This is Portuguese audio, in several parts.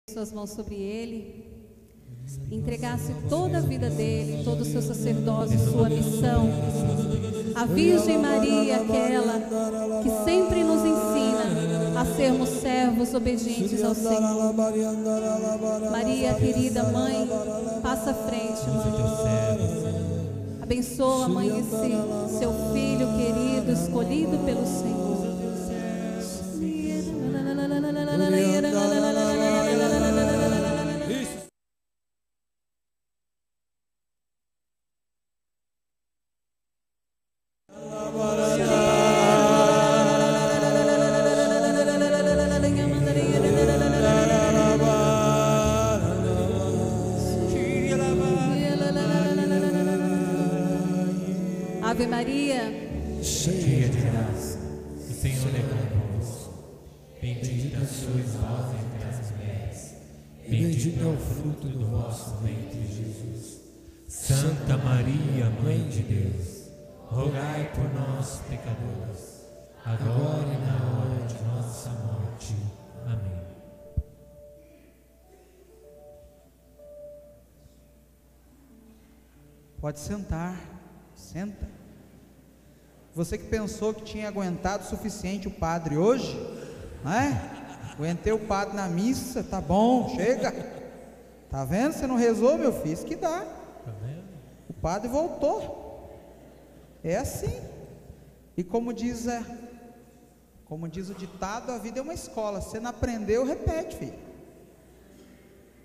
suas mãos sobre ele, entregasse toda a vida dele, todo o seu sacerdócio, sua missão. A Virgem Maria, aquela que sempre nos ensina a sermos servos obedientes ao Senhor. Maria, querida mãe, passa à frente, mãe. Abençoa, mãe, esse seu filho querido, escolhido pelo Senhor. Ave Maria, cheia de graça, o Senhor é convosco. Bendita sois vós entre as mulheres, bendito é o fruto do vosso ventre, Jesus. Santa Maria, Mãe de Deus, rogai por nós, pecadores, agora e na hora de nossa morte. Amém. Pode sentar, senta. Você que pensou que tinha aguentado o suficiente o padre hoje, não é? Aguentei o padre na missa, tá bom, chega. Tá vendo? Você não rezou, meu filho? Isso que dá. Tá vendo? O padre voltou. É assim. E como diz o ditado, a vida é uma escola. Você não aprendeu, repete, filho.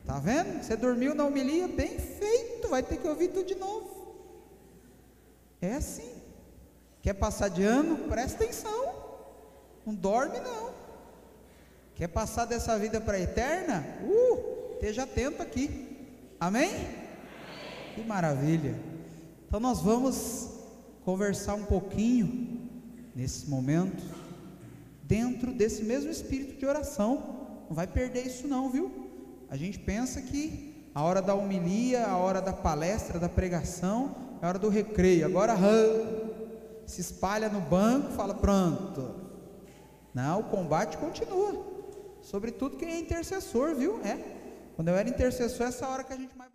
Tá vendo? Você dormiu na homilia, bem feito, vai ter que ouvir tudo de novo. É assim. Quer passar de ano? Presta atenção. Não dorme não. Quer passar dessa vida para a eterna? Esteja atento aqui. Amém? Que maravilha. Então nós vamos conversar um pouquinho nesse momento, dentro desse mesmo espírito de oração. Não vai perder isso não, viu? A gente pensa que a hora da homilia, a hora da palestra, da pregação, é a hora do recreio. Agora se espalha no banco, fala pronto. Não, o combate continua. Sobretudo quem é intercessor, viu? Quando eu era intercessor, essa hora que a gente mais...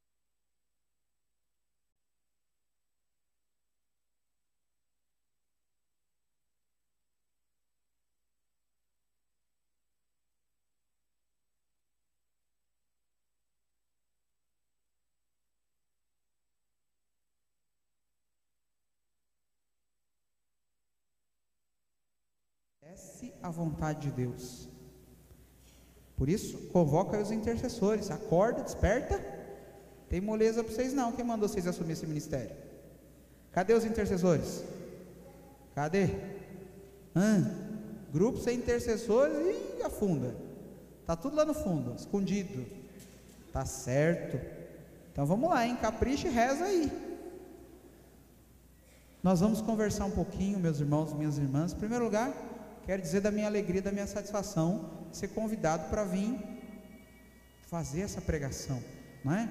a vontade de Deus. Por isso, convoca os intercessores. Acorda, desperta. Tem moleza para vocês não. Quem mandou vocês assumir esse ministério? Cadê os intercessores? Cadê? Grupo sem intercessores e afunda. Tá tudo lá no fundo, escondido. Tá certo. Então vamos lá, hein? Capricha e reza aí. Nós vamos conversar um pouquinho, meus irmãos e minhas irmãs. Em primeiro lugar, quero dizer da minha alegria, da minha satisfação de ser convidado para vir fazer essa pregação, não é?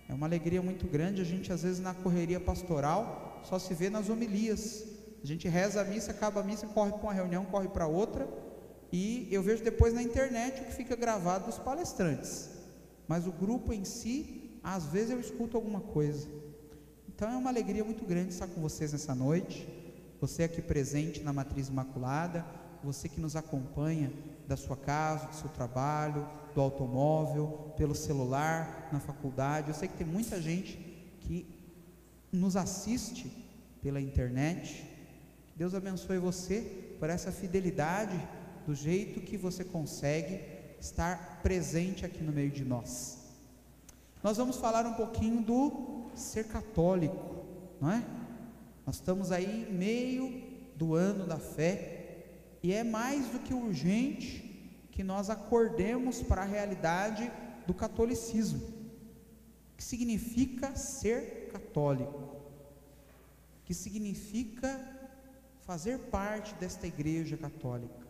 É uma alegria muito grande. A gente às vezes na correria pastoral só se vê nas homilias. A gente reza a missa, acaba a missa, corre para uma reunião, corre para outra, e eu vejo depois na internet o que fica gravado dos palestrantes, mas o grupo em si, às vezes eu escuto alguma coisa. Então é uma alegria muito grande estar com vocês nessa noite. Você aqui presente na Matriz Imaculada, você que nos acompanha da sua casa, do seu trabalho, do automóvel, pelo celular, na faculdade. Eu sei que tem muita gente que nos assiste pela internet. Que Deus abençoe você por essa fidelidade, do jeito que você consegue estar presente aqui no meio de nós. Nós vamos falar um pouquinho do ser católico, não é? Nós estamos aí em meio do ano da fé, e é mais do que urgente que nós acordemos para a realidade do catolicismo. O que significa ser católico? O que significa fazer parte desta igreja católica?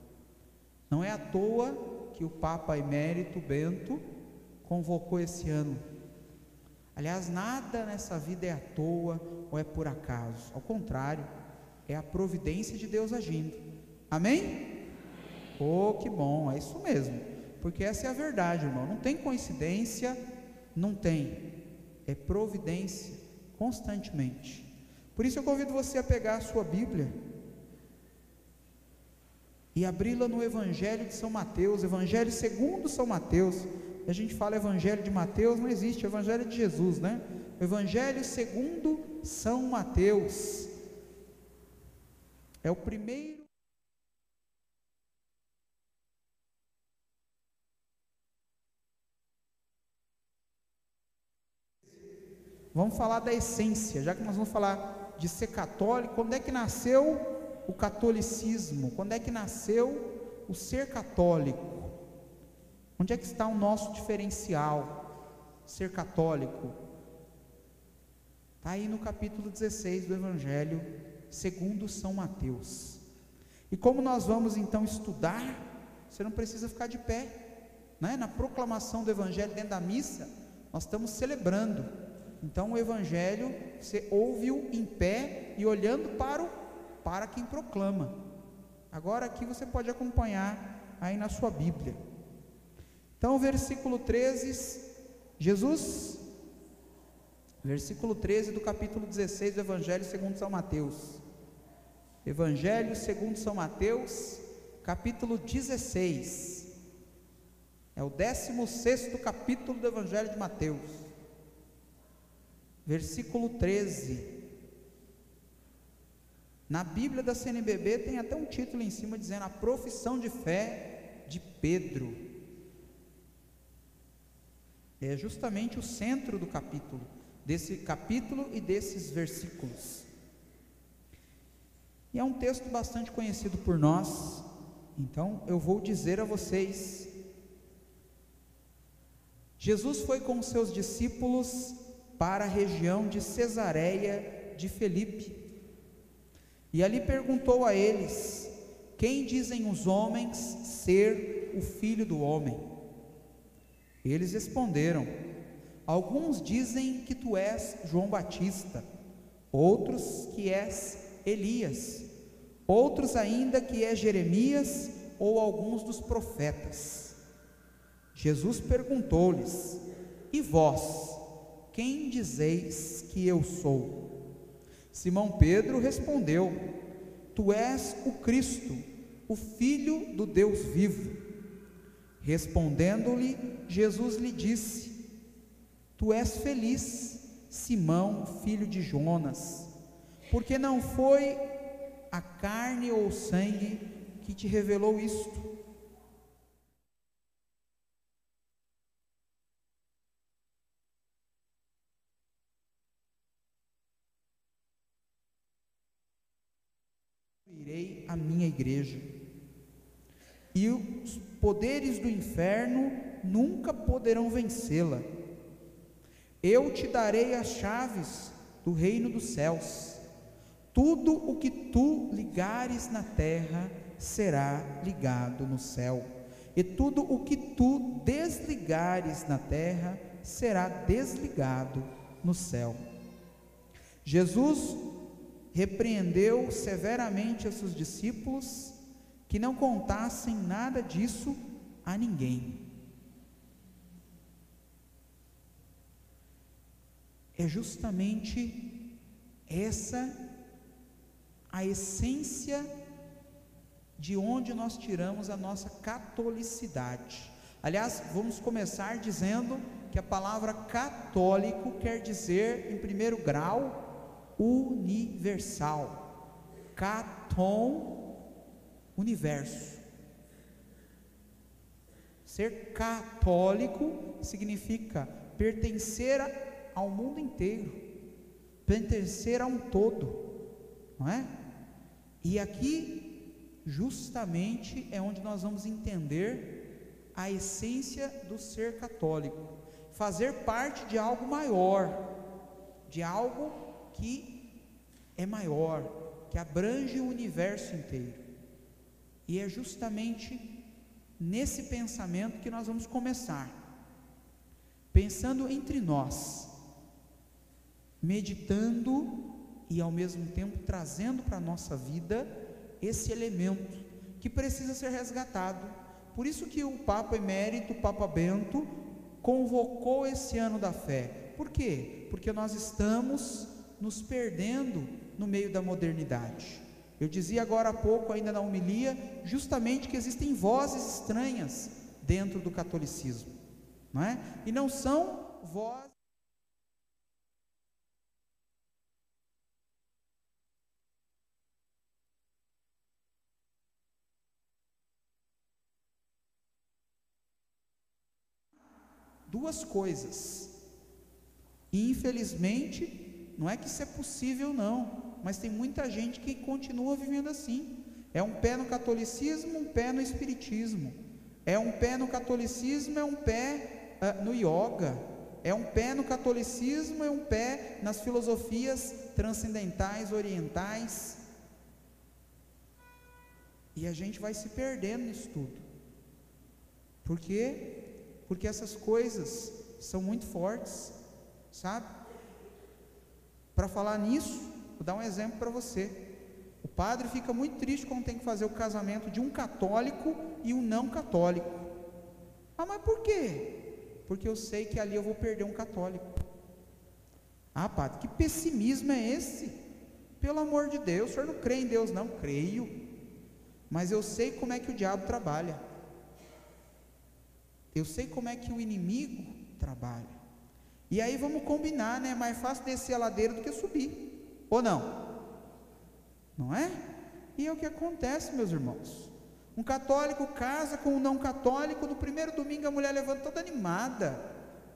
Não é à toa que o Papa Emérito Bento convocou esse ano. Aliás, nada nessa vida é à toa ou é por acaso. Ao contrário, é a providência de Deus agindo. Amém? Oh, que bom, é isso mesmo. porque essa é a verdade, irmão. Não tem coincidência, não tem, é providência constantemente. Por isso eu convido você a pegar a sua Bíblia e abri-la no Evangelho de São Mateus, Evangelho segundo São Mateus. A gente fala Evangelho de Mateus, não existe, Evangelho de Jesus, né? Evangelho segundo São Mateus, é o primeiro. Vamos falar da essência, já que nós vamos falar de ser católico. Quando é que nasceu o catolicismo? Quando é que nasceu o ser católico? Onde é que está o nosso diferencial? Ser católico está aí no capítulo 16 do Evangelho segundo São Mateus. E como nós vamos então estudar, você não precisa ficar de pé, né? Na proclamação do Evangelho dentro da missa, nós estamos celebrando. Então o Evangelho, você ouve-o em pé e olhando para quem proclama. Agora aqui você pode acompanhar aí na sua Bíblia. Então, versículo 13, versículo 13 do capítulo 16 do Evangelho segundo São Mateus. Evangelho segundo São Mateus, capítulo 16. É o 16º capítulo do Evangelho de Mateus. Versículo 13. Na Bíblia da CNBB tem até um título em cima dizendo: a profissão de fé de Pedro. É justamente o centro do capítulo, desse capítulo e desses versículos. E é um texto bastante conhecido por nós, então eu vou dizer a vocês. Jesus foi com os seus discípulos para a região de Cesareia de Filipe, e ali perguntou a eles: quem dizem os homens ser o Filho do Homem? Eles responderam: alguns dizem que tu és João Batista, outros que és Elias, outros ainda que és Jeremias ou alguns dos profetas. Jesus perguntou-lhes: e vós, quem dizeis que eu sou? Simão Pedro respondeu: tu és o Cristo, o Filho do Deus vivo. Respondendo-lhe, Jesus lhe disse: tu és feliz, Simão, filho de Jonas, porque não foi a carne ou o sangue que te revelou isto, irei à minha igreja, e os poderes do inferno nunca poderão vencê-la. Eu te darei as chaves do reino dos céus. Tudo o que tu ligares na terra será ligado no céu, e tudo o que tu desligares na terra será desligado no céu. Jesus repreendeu severamente a seus discípulos que não contassem nada disso a ninguém. É justamente essa a essência de onde nós tiramos a nossa catolicidade. Aliás, vamos começar dizendo que a palavra católico quer dizer, em primeiro grau, universal. Caton, universo. Ser católico significa pertencer ao mundo inteiro, pertencer a um todo, não é? E aqui justamente é onde nós vamos entender a essência do ser católico, fazer parte de algo maior, de algo que é maior, que abrange o universo inteiro. E é justamente nesse pensamento que nós vamos começar, pensando entre nós, meditando e ao mesmo tempo trazendo para a nossa vida esse elemento que precisa ser resgatado, Por isso que o Papa Emérito, o Papa Bento, convocou esse ano da fé. Por quê? Porque nós estamos nos perdendo no meio da modernidade. Eu dizia agora há pouco, ainda na homilia, justamente que existem vozes estranhas dentro do catolicismo, não é? E não são vozes duas coisas. E infelizmente, não é que isso é possível não, mas tem muita gente que continua vivendo assim. É um pé no catolicismo, um pé no espiritismo. É um pé no catolicismo, é um pé no yoga. É um pé no catolicismo, é um pé nas filosofias transcendentais, orientais. E a gente vai se perdendo nisso tudo. Por quê? Porque essas coisas são muito fortes, sabe? Para falar nisso, vou dar um exemplo para você. O padre fica muito triste quando tem que fazer o casamento de um católico e um não católico. Ah, mas por quê? Porque eu sei que ali eu vou perder um católico. Ah, padre, que pessimismo é esse? Pelo amor de Deus, o senhor não crê em Deus? Não, creio. Mas eu sei como é que o diabo trabalha. Eu sei como é que o inimigo trabalha. E aí vamos combinar, né? É mais fácil descer a ladeira do que subir. Ou não? Não é? E é o que acontece, meus irmãos. Um católico casa com um não católico. No primeiro domingo a mulher levanta toda animada,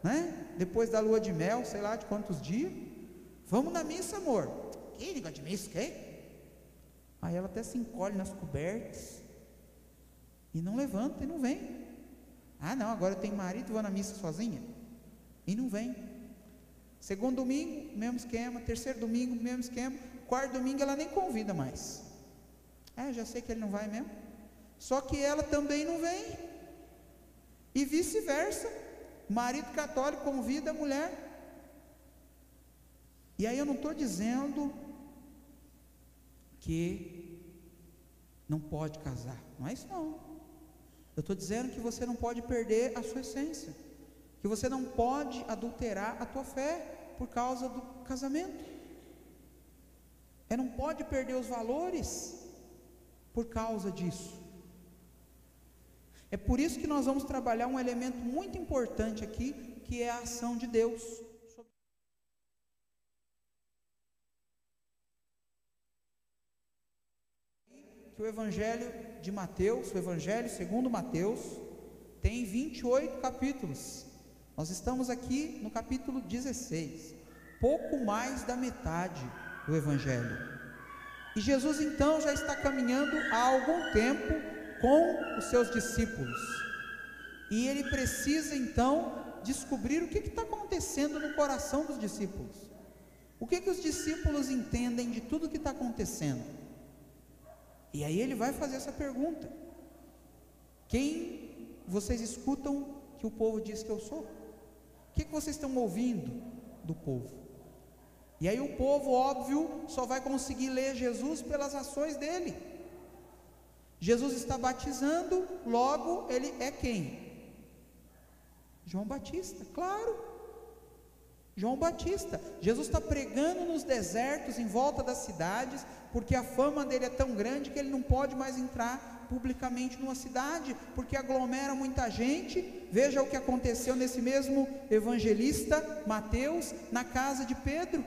né? Depois da lua de mel, sei lá de quantos dias. Vamos na missa, amor. Que negócio de missa, que? Aí ela até se encolhe nas cobertas e não levanta e não vem. Ah, não, agora eu tenho marido, vou na missa sozinha. E não vem. Segundo domingo, mesmo esquema. Terceiro domingo, mesmo esquema. Quarto domingo, ela nem convida mais. Já sei que ele não vai mesmo. Só que ela também não vem. E vice-versa. Marido católico convida a mulher. E aí eu não estou dizendo que não pode casar. Não é isso não. Eu estou dizendo que você não pode perder a sua essência, que você não pode adulterar a tua fé por causa do casamento. Não pode perder os valores por causa disso. É por isso que nós vamos trabalhar um elemento muito importante aqui, que é a ação de Deus. Que o Evangelho de Mateus, o Evangelho segundo Mateus, tem 28 capítulos. Nós estamos aqui no capítulo 16, pouco mais da metade do Evangelho. E Jesus então já está caminhando há algum tempo com os seus discípulos. E ele precisa então descobrir o que está acontecendo no coração dos discípulos. O que os discípulos entendem de tudo que está acontecendo? E aí ele vai fazer essa pergunta: quem vocês escutam que o povo diz que eu sou? O que vocês estão ouvindo do povo? E aí o povo, óbvio, só vai conseguir ler Jesus pelas ações dele. Jesus está batizando, logo ele é quem? João Batista, claro. João Batista. Jesus está pregando nos desertos, em volta das cidades, porque a fama dele é tão grande que ele não pode mais entrar publicamente numa cidade, porque aglomera muita gente. Veja o que aconteceu nesse mesmo evangelista Mateus, na casa de Pedro.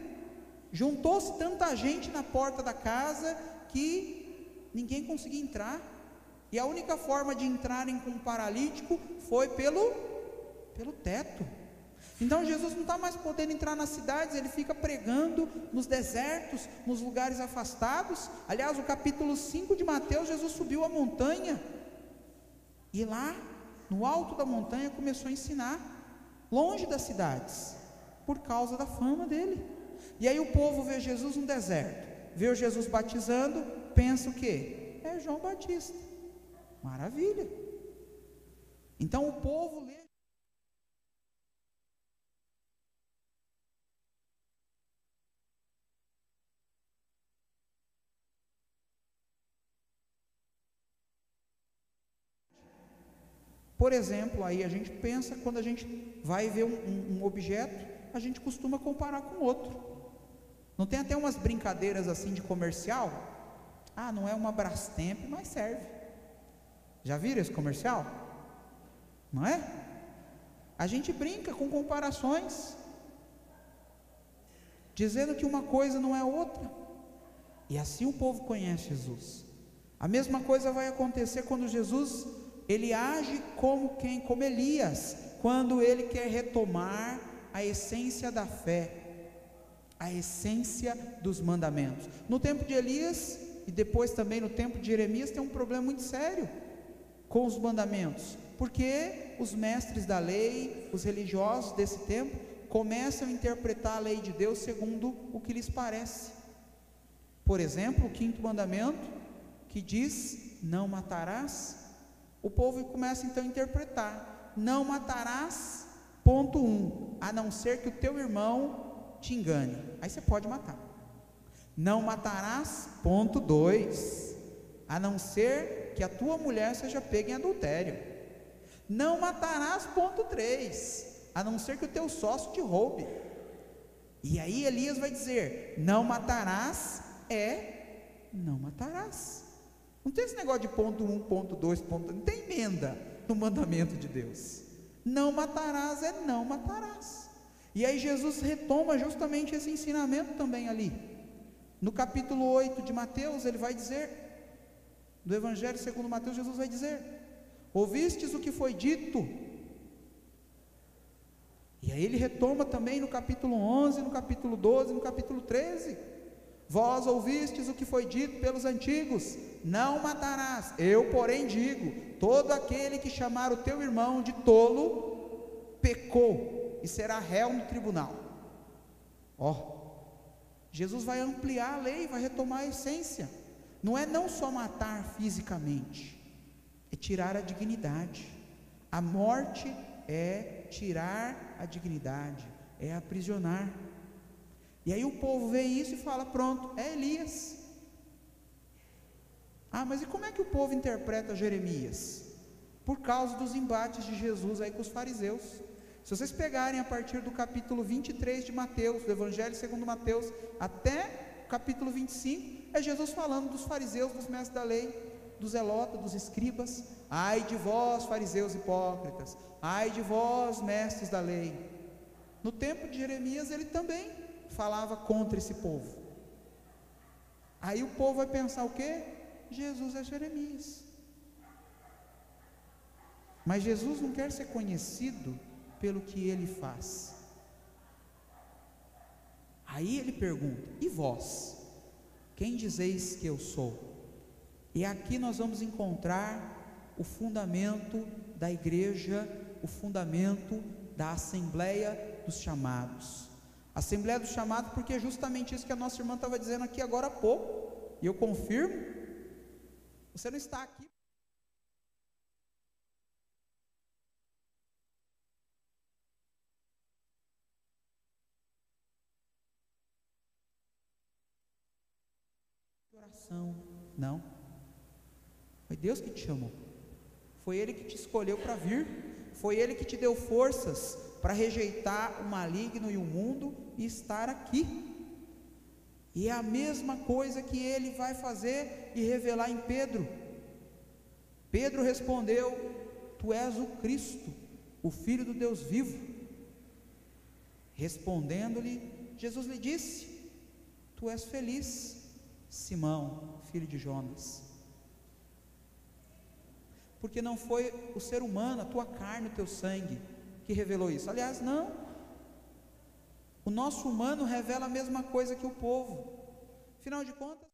Juntou-se tanta gente na porta da casa que ninguém conseguia entrar, e a única forma de entrarem com um paralítico foi pelo teto. Então Jesus não está mais podendo entrar nas cidades, ele fica pregando nos desertos, nos lugares afastados. Aliás, o capítulo 5 de Mateus, Jesus subiu a montanha, e lá, no alto da montanha, começou a ensinar, longe das cidades, por causa da fama dele. E aí o povo vê Jesus no deserto, vê o Jesus batizando, pensa o quê? É João Batista. Maravilha. Então o povo lê Por exemplo, aí a gente pensa, quando a gente vai ver um objeto, a gente costuma comparar com outro. Não tem até umas brincadeiras assim de comercial? Ah, não é uma Brastemp, mas serve. Já viram esse comercial? Não é? A gente brinca com comparações, dizendo que uma coisa não é outra. E assim o povo conhece Jesus. A mesma coisa vai acontecer quando Jesus, ele age como quem? Como Elias, quando ele quer retomar a essência da fé, a essência dos mandamentos. No tempo de Elias e depois também no tempo de Jeremias tem um problema muito sério com os mandamentos, porque os mestres da lei, os religiosos desse tempo, começam a interpretar a lei de Deus segundo o que lhes parece. Por exemplo, o 5º mandamento, que diz: não matarás. O povo começa então a interpretar: não matarás, ponto 1, a não ser que o teu irmão te engane, aí você pode matar. Não matarás, ponto 2, a não ser que a tua mulher seja pega em adultério. Não matarás, ponto 3, a não ser que o teu sócio te roube. E aí Elias vai dizer: não matarás não matarás. Não tem esse negócio de ponto 1, ponto 2, ponto... não tem emenda no mandamento de Deus. Não matarás não matarás. E aí Jesus retoma justamente esse ensinamento também ali. No capítulo 8 de Mateus, ele vai dizer, do Evangelho segundo Mateus, Jesus vai dizer: ouvistes o que foi dito? E aí ele retoma também no capítulo 11, no capítulo 12, no capítulo 13: vós ouvistes o que foi dito pelos antigos: não matarás. Eu, porém, digo: todo aquele que chamar o teu irmão de tolo, pecou, e será réu no tribunal. Jesus vai ampliar a lei, vai retomar a essência. Não é não só matar fisicamente, é tirar a dignidade. A morte é tirar a dignidade, é aprisionar. E aí o povo vê isso e fala: pronto, é Elias. Ah, mas e como é que o povo interpreta Jeremias? Por causa dos embates de Jesus aí com os fariseus. Se vocês pegarem a partir do capítulo 23 de Mateus, do Evangelho segundo Mateus, até o capítulo 25, é Jesus falando dos fariseus, dos mestres da lei, dos zelotas, dos escribas. Ai de vós, fariseus hipócritas, ai de vós, mestres da lei. No tempo de Jeremias, ele também falava contra esse povo. Aí o povo vai pensar o quê? Jesus é Jeremias. Mas Jesus não quer ser conhecido pelo que ele faz. Aí ele pergunta: e vós? Quem dizeis que eu sou? E aqui nós vamos encontrar o fundamento da igreja, o fundamento da Assembleia dos Chamados. Assembleia dos Chamados, porque é justamente isso que a nossa irmã estava dizendo aqui agora há pouco, e eu confirmo. Você não está aqui de oração, não. Foi Deus que te chamou, foi Ele que te escolheu para vir, foi Ele que te deu forças para rejeitar o maligno e o mundo e estar aqui. E é a mesma coisa que Ele vai fazer e revelar em Pedro. Pedro respondeu: tu és o Cristo, o Filho do Deus vivo. Respondendo-lhe, Jesus lhe disse: tu és feliz, Simão, filho de Jonas, porque não foi o ser humano, a tua carne, o teu sangue, que revelou isso. Aliás, não. O nosso humano revela a mesma coisa que o povo. Afinal de contas,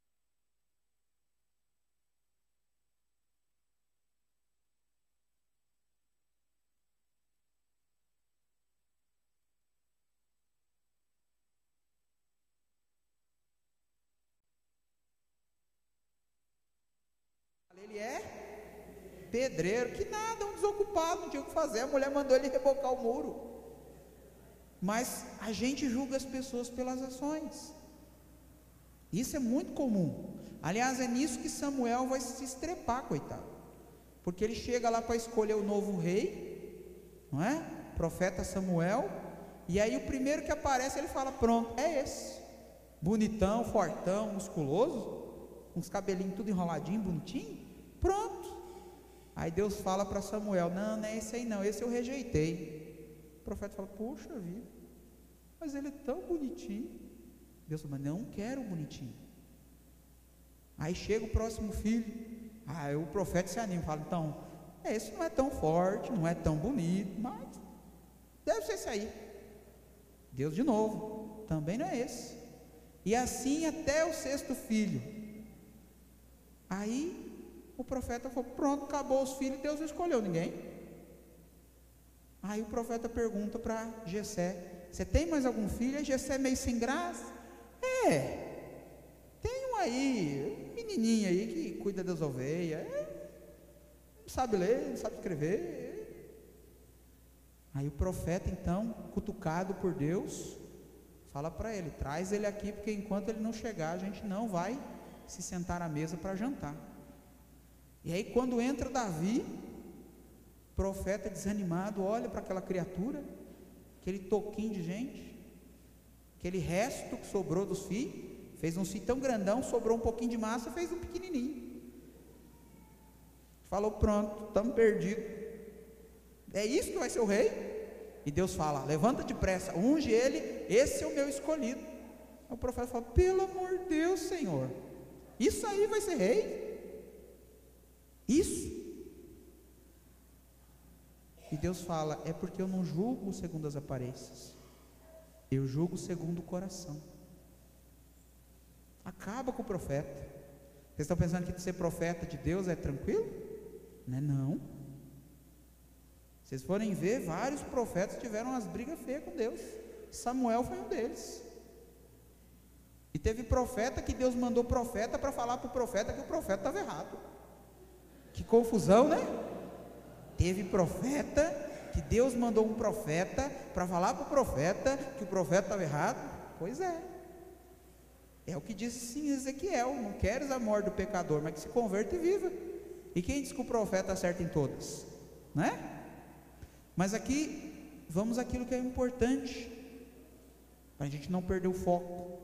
ele é pedreiro, que nada, um desocupado, não tinha o que fazer, a mulher mandou ele rebocar o muro. Mas a gente julga as pessoas pelas ações. Isso é muito comum. Aliás, é nisso que Samuel vai se estrepar, coitado. porque ele chega lá para escolher o novo rei, não é? Profeta Samuel, e aí o primeiro que aparece, ele fala: pronto, é esse, bonitão, fortão, musculoso, com os cabelinhos tudo enroladinho, bonitinho, pronto. Aí Deus fala para Samuel: não, não é esse aí não, esse eu rejeitei. O profeta fala: puxa vida, mas ele é tão bonitinho. Deus fala: mas não quero o bonitinho. Aí chega o próximo filho, aí o profeta se anima, fala: então, esse não é tão forte, não é tão bonito, mas deve ser esse aí. Deus de novo: também não é esse. E assim até o sexto filho. Aí o profeta falou: pronto, acabou os filhos, Deus não escolheu ninguém. Aí o profeta pergunta para Jessé: você tem mais algum filho? Aí Jessé, meio sem graça: tem um aí, um menininho aí que cuida das ovelhas, não sabe ler, não sabe escrever. Aí o profeta, então, cutucado por Deus, fala para ele: traz ele aqui, porque enquanto ele não chegar, a gente não vai se sentar à mesa para jantar. E aí quando entra Davi, o profeta desanimado olha para aquela criatura, aquele toquinho de gente, aquele resto que sobrou dos filhos, fez um filho tão grandão, sobrou um pouquinho de massa, fez um pequenininho. Falou: pronto, estamos perdidos. É isso que vai ser o rei? E Deus fala: levanta depressa, unge ele, esse é o meu escolhido. Aí o profeta fala: pelo amor de Deus, Senhor, isso aí vai ser rei? Isso? E Deus fala: é porque eu não julgo segundo as aparências, eu julgo segundo o coração. Acaba com o profeta. Vocês estão pensando que ser profeta de Deus é tranquilo? Não é não. Vocês forem ver, vários profetas tiveram umas brigas feias com Deus. Samuel foi um deles. E teve profeta que Deus mandou profeta para falar para o profeta que o profeta estava errado. Que confusão, né? Teve profeta que Deus mandou um profeta para falar para o profeta que o profeta estava errado. Pois é. É o que disse sim Ezequiel: não queres a morte do pecador, mas que se converta e viva. E quem diz que o profeta acerta em todas? Né? Mas aqui, vamos àquilo que é importante, para a gente não perder o foco.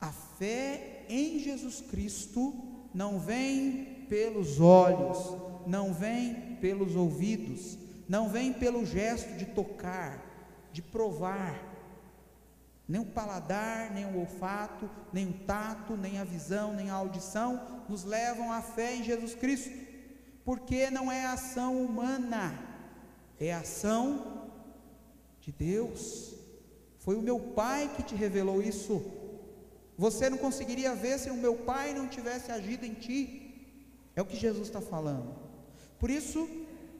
A fé em Jesus Cristo não vem pelos olhos, não vem pelos ouvidos, não vem pelo gesto de tocar, de provar. Nem o paladar, nem o olfato, nem o tato, nem a visão, nem a audição nos levam à fé em Jesus Cristo. Porque não é ação humana, é ação de Deus. Foi o meu Pai que te revelou isso. Você não conseguiria ver se o meu Pai não tivesse agido em ti. É o que Jesus está falando. Por isso,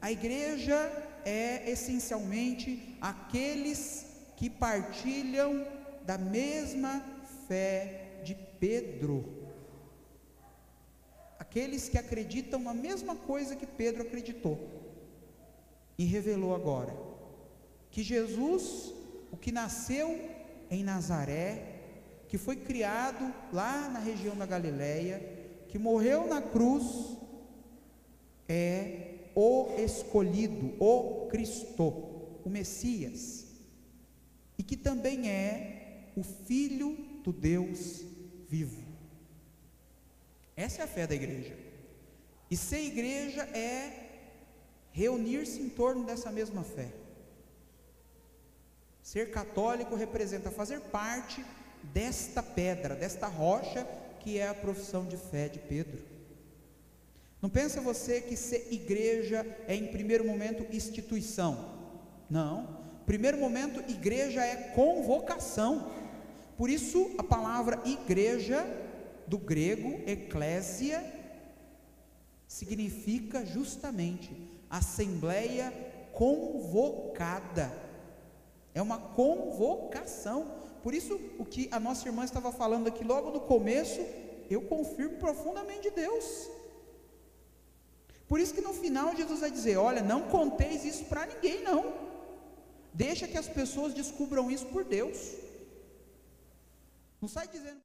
a igreja é essencialmente aqueles que partilham da mesma fé de Pedro. Aqueles que acreditam a mesma coisa que Pedro acreditou e revelou agora, que Jesus, o que nasceu em Nazaré, que foi criado lá na região da Galileia, que morreu na cruz, é o escolhido, o Cristo, o Messias, e que também é o Filho do Deus vivo. Essa é a fé da igreja. E ser igreja é reunir-se em torno dessa mesma fé. Ser católico representa fazer parte desta pedra, desta rocha que é a profissão de fé de Pedro. Não pensa você que ser igreja é em primeiro momento instituição. Não. Primeiro momento, igreja é convocação. Por isso a palavra igreja, do grego, eclésia, significa justamente assembleia convocada. É uma convocação. Por isso, o que a nossa irmã estava falando aqui logo no começo, eu confirmo profundamente de Deus. Por isso que no final Jesus vai dizer: olha, não conteis isso para ninguém não. Deixa que as pessoas descubram isso por Deus. Não sai dizendo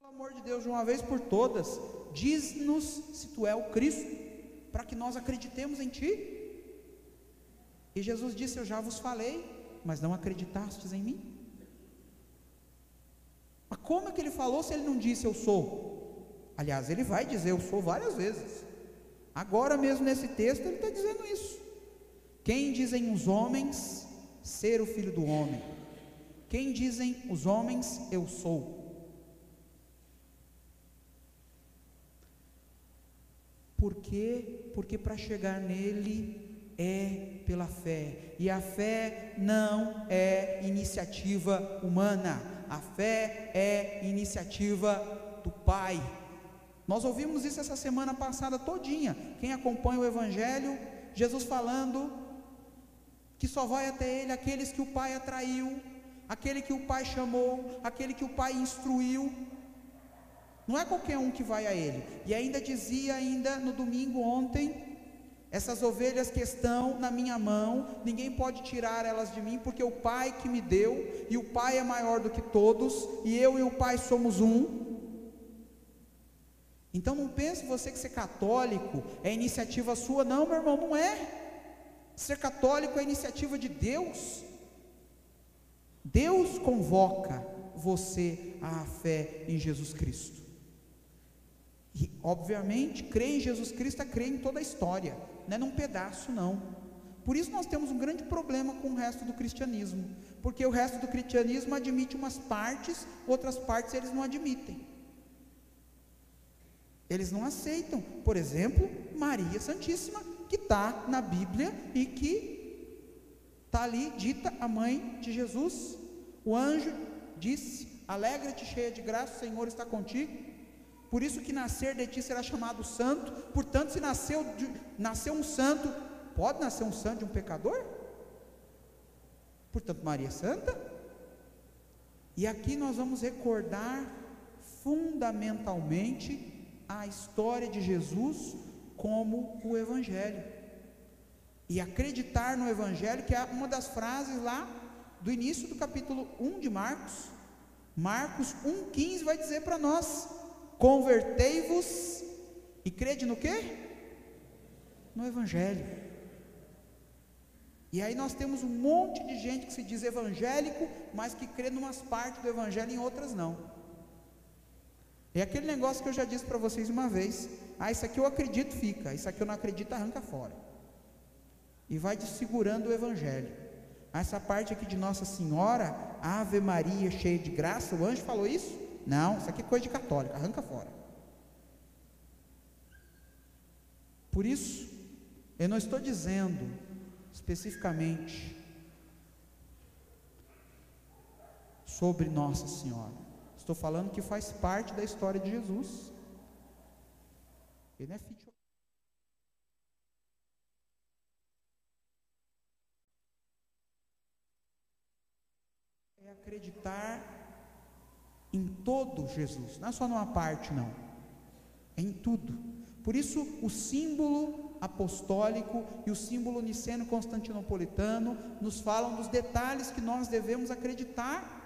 amor de Deus, de uma vez por todas, diz-nos se tu é o Cristo, para que nós acreditemos em ti. E Jesus disse: eu já vos falei, mas não acreditastes em mim. Mas como é que ele falou se ele não disse eu sou? Aliás, ele vai dizer eu sou várias vezes. Agora mesmo nesse texto ele está dizendo isso. Quem dizem os homens ser o Filho do Homem? Quem dizem os homens eu sou? Por quê? Porque para chegar nele é pela fé, e a fé não é iniciativa humana, a fé é iniciativa do Pai. Nós ouvimos isso essa semana passada todinha. Quem acompanha o Evangelho, Jesus falando que só vai até Ele aqueles que o Pai atraiu, aquele que o Pai chamou, aquele que o Pai instruiu. Não é qualquer um que vai a Ele. E ainda dizia no domingo ontem: essas ovelhas que estão na minha mão, ninguém pode tirar elas de mim, porque o Pai que me deu, e o Pai é maior do que todos, e eu e o Pai somos um. Então não pense você que ser católico é iniciativa sua. Não, meu irmão, não é. Ser católico é iniciativa de Deus. Deus convoca você à fé em Jesus Cristo. E obviamente crer em Jesus Cristo é crer em toda a história, não é num pedaço não. Por isso nós temos um grande problema com o resto do cristianismo, porque o resto do cristianismo admite umas partes, outras partes eles não admitem. Eles não aceitam, por exemplo, Maria Santíssima, que está na Bíblia e que está ali dita a mãe de Jesus. O anjo disse: alegra-te, cheia de graça, o Senhor está contigo. Por isso que nascer de ti será chamado santo. Portanto, se nasceu um santo, pode nascer um santo de um pecador? Portanto, Maria é santa. E aqui nós vamos recordar fundamentalmente a história de Jesus como o Evangelho, e acreditar no Evangelho, que é uma das frases lá do início do capítulo 1 de Marcos. Marcos 1,15 vai dizer para nós: convertei-vos e crede no quê? No Evangelho. E aí nós temos um monte de gente que se diz evangélico, mas que crê em umas partes do Evangelho e em outras não. É aquele negócio que eu já disse para vocês uma vez: isso aqui eu acredito, fica, isso aqui eu não acredito, arranca fora. E vai desfigurando o Evangelho. Essa parte aqui de Nossa Senhora, Ave Maria cheia de graça, o anjo falou isso? Não, isso aqui é coisa de católico, arranca fora. Por isso, eu não estou dizendo especificamente sobre Nossa Senhora. Estou falando que faz parte da história de Jesus. Ele não é filho. É acreditar em todo Jesus, não é só numa parte não, é em tudo. Por isso o símbolo apostólico e o símbolo niceno-constantinopolitano nos falam dos detalhes que nós devemos acreditar,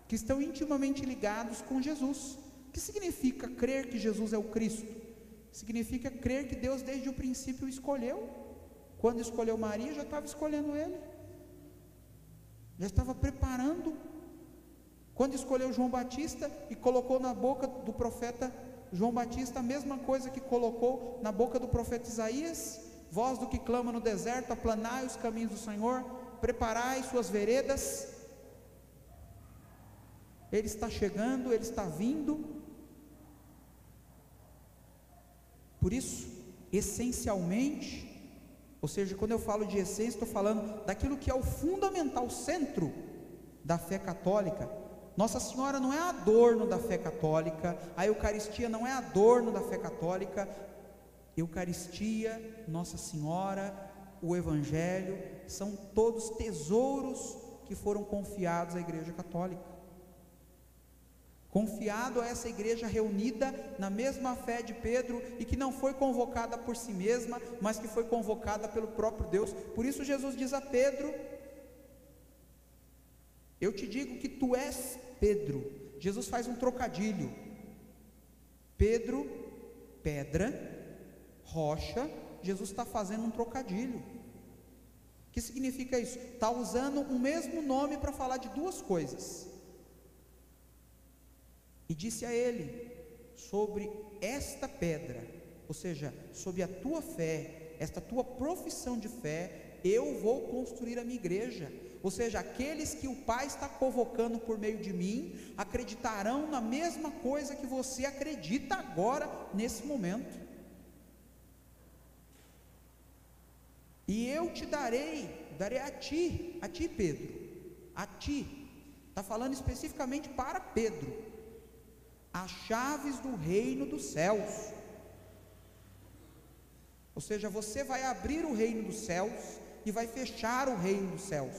que estão intimamente ligados com Jesus. O que significa crer que Jesus é o Cristo? Significa crer que Deus desde o princípio o escolheu. Quando escolheu Maria, já estava escolhendo ele, já estava preparando. Quando escolheu João Batista e colocou na boca do profeta João Batista a mesma coisa que colocou na boca do profeta Isaías: voz do que clama no deserto, aplanai os caminhos do Senhor, preparai suas veredas. Ele está chegando, Ele está vindo. Por isso, essencialmente, ou seja, quando eu falo de essência, estou falando daquilo que é o fundamental, o centro da fé católica. Nossa Senhora não é adorno da fé católica, a Eucaristia não é adorno da fé católica. Eucaristia, Nossa Senhora, o Evangelho, são todos tesouros que foram confiados à Igreja Católica. Confiado a essa igreja reunida na mesma fé de Pedro, e que não foi convocada por si mesma, mas que foi convocada pelo próprio Deus. Por isso Jesus diz a Pedro: eu te digo que tu és Pedro. Jesus faz um trocadilho: Pedro, pedra, rocha, Jesus está fazendo um trocadilho. O que significa isso? Está usando o mesmo nome para falar de duas coisas. E disse a ele: sobre esta pedra, ou seja, sobre a tua fé, esta tua profissão de fé, eu vou construir a minha igreja. Ou seja, aqueles que o Pai está convocando por meio de mim, acreditarão na mesma coisa que você acredita agora, nesse momento. E eu te darei a ti Pedro, a ti, está falando especificamente para Pedro, as chaves do reino dos céus. Ou seja, você vai abrir o reino dos céus e vai fechar o reino dos céus.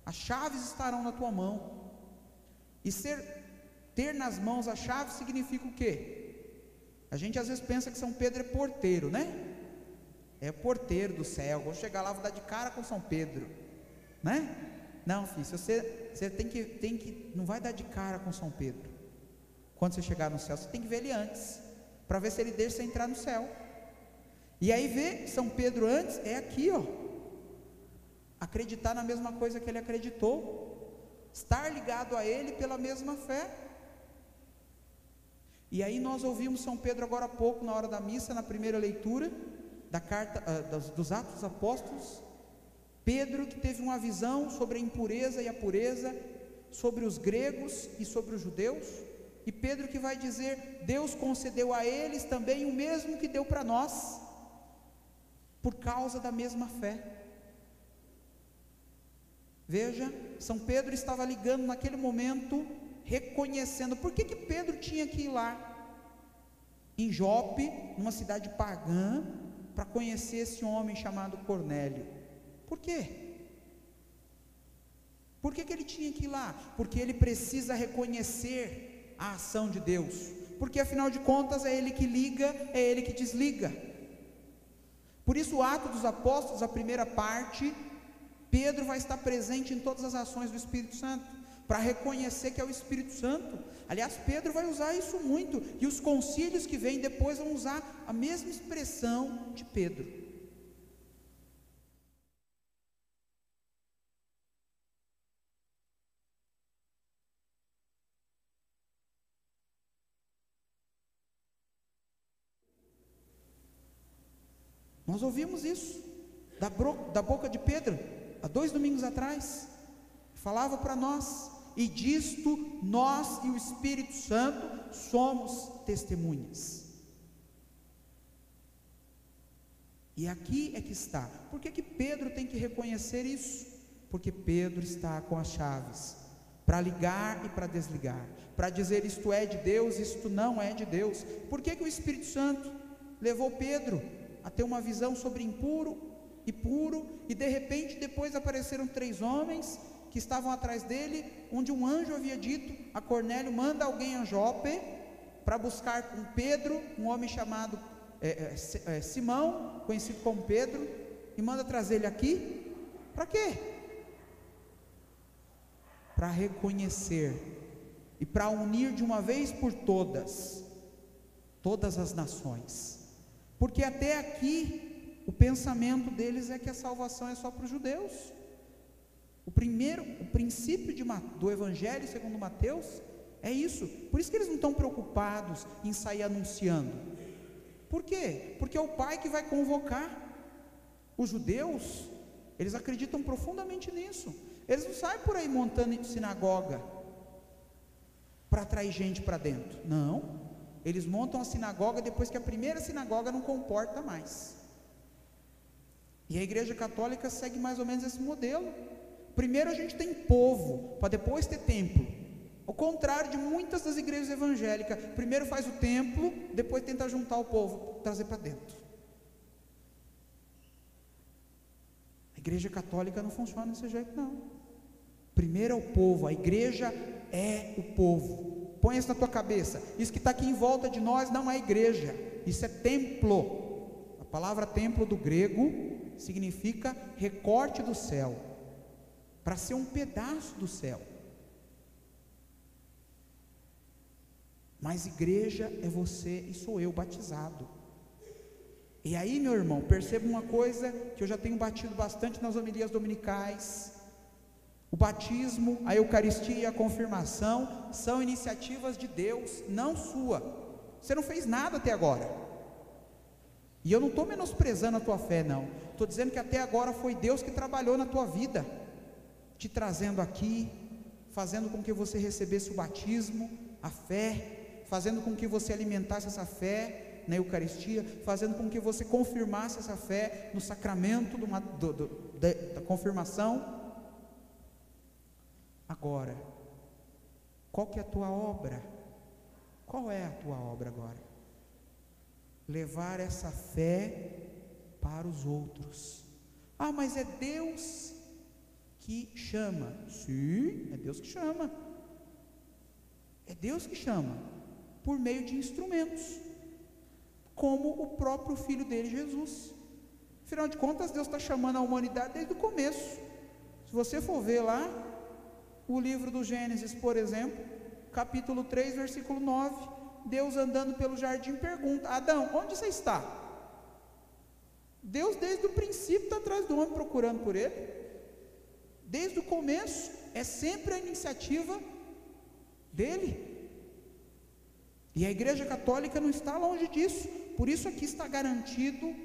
As chaves estarão na tua mão. E ter nas mãos a chave significa o quê? A gente às vezes pensa que São Pedro é porteiro, né? É porteiro do céu. Vou chegar lá, vou dar de cara com São Pedro, né? Não, filho, você tem que não vai dar de cara com São Pedro. Quando você chegar no céu, você tem que ver ele antes, para ver se ele deixa você entrar no céu. E aí ver São Pedro antes é aqui, ó. Acreditar na mesma coisa que ele acreditou, estar ligado a ele pela mesma fé. E aí nós ouvimos São Pedro agora há pouco, na hora da missa, na primeira leitura da carta dos Atos dos Apóstolos. Pedro, que teve uma visão sobre a impureza e a pureza, sobre os gregos e sobre os judeus. E Pedro que vai dizer: Deus concedeu a eles também o mesmo que deu para nós, por causa da mesma fé. Veja, São Pedro estava ligando naquele momento, reconhecendo. Por que Pedro tinha que ir lá em Jope, numa cidade pagã, para conhecer esse homem chamado Cornélio? Por quê? Por que ele tinha que ir lá? Porque ele precisa reconhecer a ação de Deus, porque afinal de contas é ele que liga, é ele que desliga. Por isso o Ato dos Apóstolos, a primeira parte, Pedro vai estar presente em todas as ações do Espírito Santo, para reconhecer que é o Espírito Santo. Aliás, Pedro vai usar isso muito, e os concílios que vêm depois vão usar a mesma expressão de Pedro. Nós ouvimos isso da boca de Pedro há 2 domingos atrás. Falava para nós: e disto nós e o Espírito Santo somos testemunhas. E aqui é que está. Por que Pedro tem que reconhecer isso? Porque Pedro está com as chaves para ligar e para desligar, para dizer isto é de Deus, isto não é de Deus. Por que o Espírito Santo levou Pedro a ter uma visão sobre impuro e puro, e de repente depois apareceram 3 homens que estavam atrás dele, onde um anjo havia dito a Cornélio: manda alguém a Jope para buscar um Pedro, um homem chamado Simão, conhecido como Pedro, e manda trazer ele aqui. Para quê? Para reconhecer e para unir de uma vez por todas as nações. Porque até aqui o pensamento deles é que a salvação é só para os judeus. O princípio do Evangelho segundo Mateus é isso. Por isso que eles não estão preocupados em sair anunciando. Por quê? Porque é o Pai que vai convocar. Os judeus, eles acreditam profundamente nisso. Eles não saem por aí montando sinagoga para atrair gente para dentro. Não. Eles montam a sinagoga depois que a primeira sinagoga não comporta mais. E a Igreja Católica segue mais ou menos esse modelo. Primeiro a gente tem povo, para depois ter templo. Ao contrário de muitas das igrejas evangélicas, primeiro faz o templo, depois tenta juntar o povo, trazer para dentro. A Igreja Católica não funciona desse jeito, não. Primeiro é o povo, a igreja é o povo. Põe isso na tua cabeça. Isso que está aqui em volta de nós não é igreja, isso é templo. A palavra templo do grego significa recorte do céu, para ser um pedaço do céu. Mas igreja é você e sou eu batizado. E aí, meu irmão, perceba uma coisa que eu já tenho batido bastante nas homilias dominicais: o batismo, a Eucaristia e a confirmação são iniciativas de Deus, não sua. Você não fez nada até agora. E eu não estou menosprezando a tua fé, não. Estou dizendo que até agora foi Deus que trabalhou na tua vida, te trazendo aqui, fazendo com que você recebesse o batismo, a fé, fazendo com que você alimentasse essa fé na Eucaristia, fazendo com que você confirmasse essa fé no sacramento da confirmação. Agora, qual que é a tua obra? Qual é a tua obra agora? Levar essa fé para os outros. Ah, mas é Deus que chama. Sim, é Deus que chama. É Deus que chama, por meio de instrumentos, como o próprio Filho dele, Jesus. Afinal de contas, Deus está chamando a humanidade desde o começo. Se você for ver lá, o livro do Gênesis, por exemplo, capítulo 3, versículo 9, Deus andando pelo jardim pergunta: Adão, onde você está? Deus desde o princípio está atrás do homem procurando por ele. Desde o começo, é sempre a iniciativa dele. E a Igreja Católica não está longe disso. Por isso aqui está garantido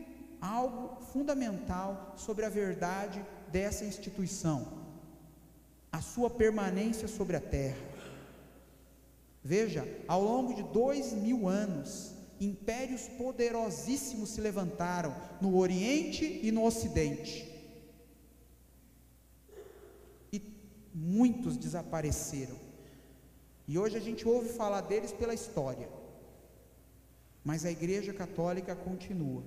algo fundamental sobre a verdade dessa instituição: a sua permanência sobre a terra. Veja, ao longo de 2000 anos, impérios poderosíssimos se levantaram no Oriente e no Ocidente, e muitos desapareceram, e hoje a gente ouve falar deles pela história, mas a Igreja Católica continua,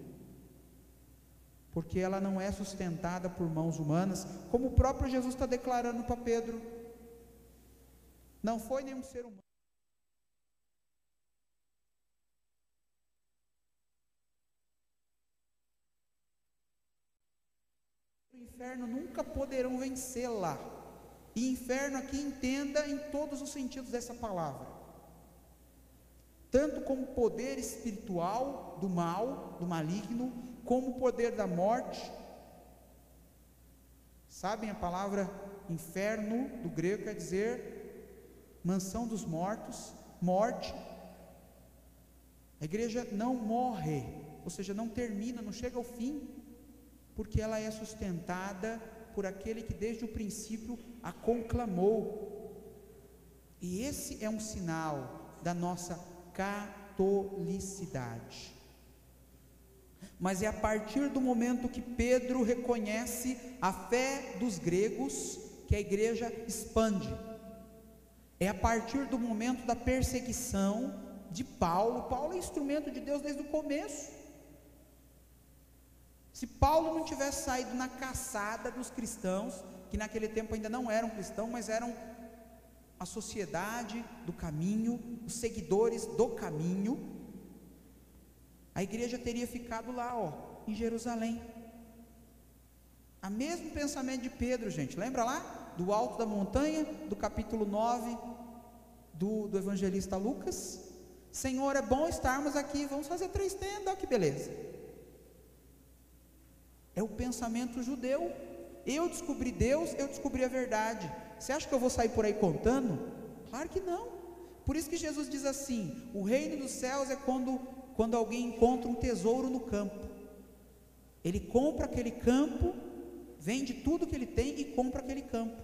porque ela não é sustentada por mãos humanas, como o próprio Jesus está declarando para Pedro: não foi nenhum ser humano. O inferno nunca poderão vencê-la. E inferno aqui entenda em todos os sentidos dessa palavra, tanto como poder espiritual do mal, do maligno, como o poder da morte. Sabem, a palavra inferno do grego quer dizer mansão dos mortos, morte. A igreja não morre, ou seja, não termina, não chega ao fim, porque ela é sustentada por aquele que desde o princípio a conclamou. E esse é um sinal da nossa catolicidade. Mas é a partir do momento que Pedro reconhece a fé dos gregos que a igreja expande. É a partir do momento da perseguição de Paulo. Paulo é instrumento de Deus desde o começo. Se Paulo não tivesse saído na caçada dos cristãos, que naquele tempo ainda não eram cristãos, mas eram a sociedade do caminho, os seguidores do caminho, a igreja teria ficado lá, em Jerusalém. O mesmo pensamento de Pedro, gente, lembra lá? Do alto da montanha, do capítulo 9 do evangelista Lucas: Senhor, é bom estarmos aqui, vamos fazer 3 tendas, olha que beleza. É o pensamento judeu. Eu descobri Deus, eu descobri a verdade. Você acha que eu vou sair por aí contando? Claro que não. Por isso que Jesus diz assim: o reino dos céus é quando alguém encontra um tesouro no campo. Ele compra aquele campo, vende tudo que ele tem e compra aquele campo,